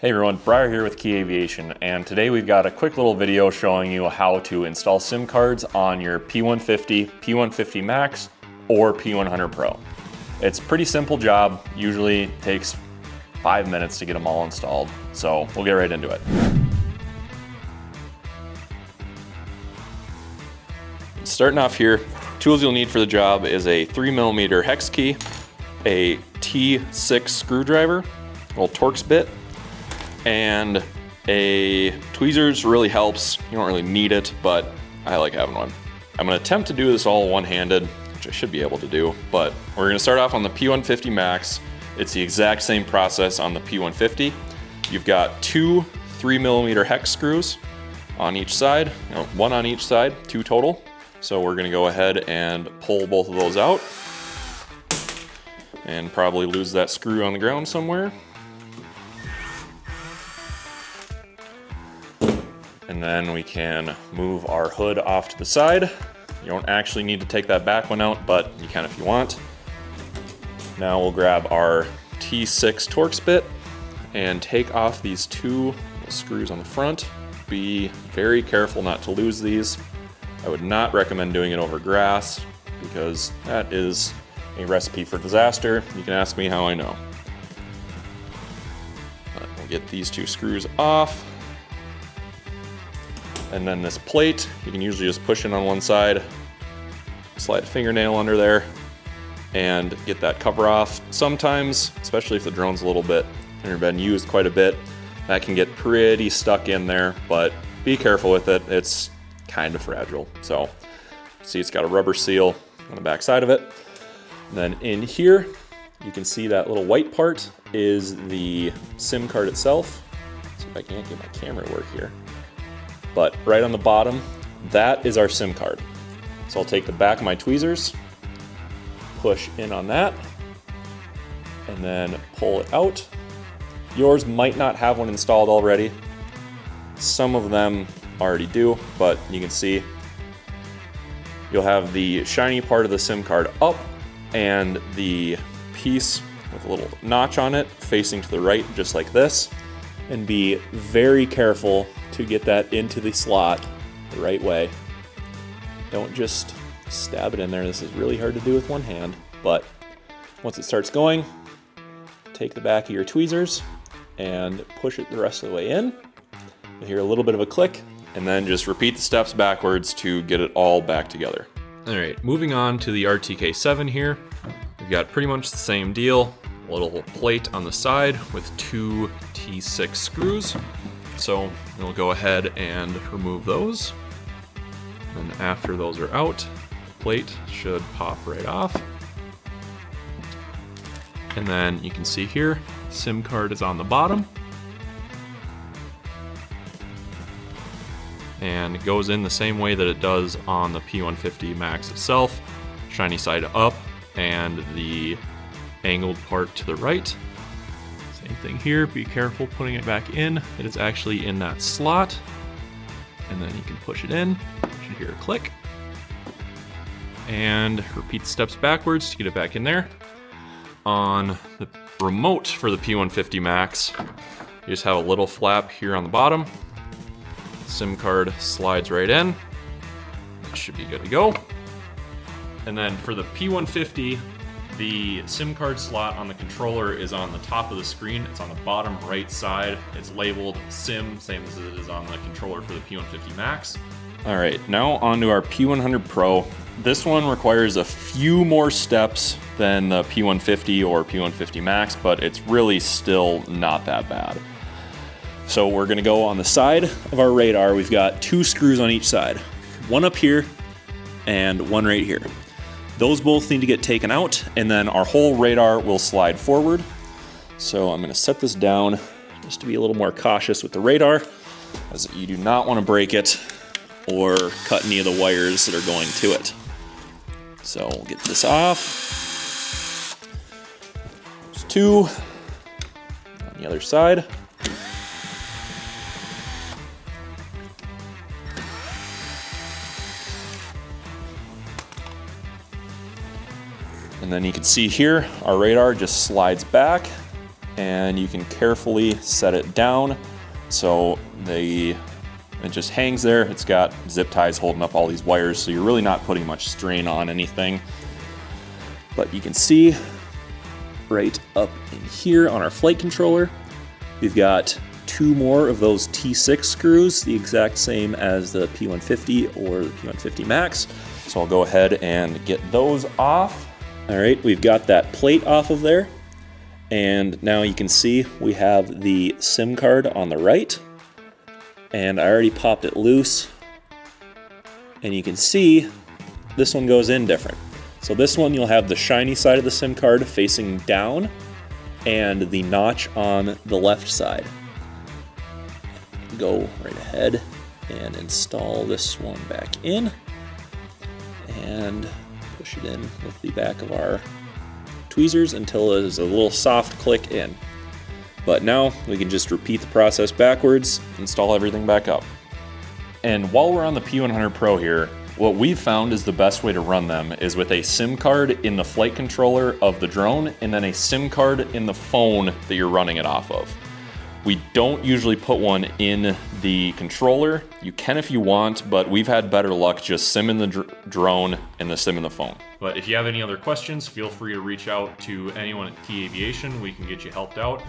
Hey everyone, Briar here with Key Aviation, and today we've got a quick little video showing you how to install SIM cards on your P150, P150 Max, or P100 Pro. It's a pretty simple job, usually takes 5 minutes to get them all installed, so we'll get right into it. Starting off here, tools you'll need for the job is a 3mm hex key, a T6 screwdriver, a little Torx bit, and a tweezers really helps. You don't really need it, but I like having one. I'm gonna attempt to do this all one-handed, which I should be able to do, but we're gonna start off on the P150 Max. It's the exact same process on the P150. You've got two 3mm hex screws on each side, one on each side, two total. So we're gonna go ahead and pull both of those out and probably lose that screw on the ground somewhere. And then we can move our hood off to the side. You don't actually need to take that back one out, but you can if you want. Now we'll grab our T6 Torx bit and take off these two screws on the front. Be very careful not to lose these. I would not recommend doing it over grass because that is a recipe for disaster. You can ask me how I know. But we'll get these two screws off. And then this plate, you can usually just push in on one side, slide a fingernail under there, and get that cover off. Sometimes, especially if the drone's a little bit, been used quite a bit, that can get pretty stuck in there, but be careful with it. It's kind of fragile. So, see it's got a rubber seal on the back side of it. And then in here, you can see that little white part is the SIM card itself. Let's see if I can't get my camera to work here. But right on the bottom, that is our SIM card. So I'll take the back of my tweezers, push in on that, and then pull it out. Yours might not have one installed already. Some of them already do, but you can see you'll have the shiny part of the SIM card up and the piece with a little notch on it facing to the right, just like this. And be very careful to get that into the slot the right way. Don't just stab it in there. This is really hard to do with one hand, but once it starts going, take the back of your tweezers and push it the rest of the way in. You'll hear a little bit of a click, and then just repeat the steps backwards to get it all back together. All right, moving on to the RTK7 here. We've got pretty much the same deal. A little plate on the side with two T6 screws. So we'll go ahead and remove those. And after those are out, the plate should pop right off. And then you can see here, SIM card is on the bottom. And it goes in the same way that it does on the P150 Max itself. Shiny side up and the angled part to the right. Same thing here, be careful putting it back in. It is actually in that slot. And then you can push it in. You should hear a click. And repeat the steps backwards to get it back in there. On the remote for the P150 Max, you just have a little flap here on the bottom. SIM card slides right in. It should be good to go. And then for the P150, the SIM card slot on the controller is on the top of the screen. It's on the bottom right side. It's labeled SIM, same as it is on the controller for the P150 Max. All right, now on to our P100 Pro. This one requires a few more steps than the P150 or P150 Max, but it's really still not that bad. So we're gonna go on the side of our radar. We've got two screws on each side. One up here and one right here. Those both need to get taken out, and then our whole radar will slide forward. So I'm gonna set this down just to be a little more cautious with the radar, as you do not wanna break it or cut any of the wires that are going to it. So we'll get this off. There's two on the other side. And then you can see here, our radar just slides back and you can carefully set it down so it just hangs there. It's got zip ties holding up all these wires, so you're really not putting much strain on anything. But you can see right up in here on our flight controller, we've got 2 more of those T6 screws, the exact same as the P150 or the P150 Max. So I'll go ahead and get those off. All right, we've got that plate off of there. And now you can see we have the SIM card on the right. And I already popped it loose. And you can see this one goes in different. So this one, you'll have the shiny side of the SIM card facing down and the notch on the left side. Go right ahead and install this one back in and push it in with the back of our tweezers until it is a little soft click in. But now we can just repeat the process backwards, install everything back up. And while we're on the P100 Pro here, what we've found is the best way to run them is with a SIM card in the flight controller of the drone and then a SIM card in the phone that you're running it off of. We don't usually put one in the controller. You can if you want, but we've had better luck just SIM in the drone and the SIM in the phone. But if you have any other questions, feel free to reach out to anyone at Key Aviation. We can get you helped out.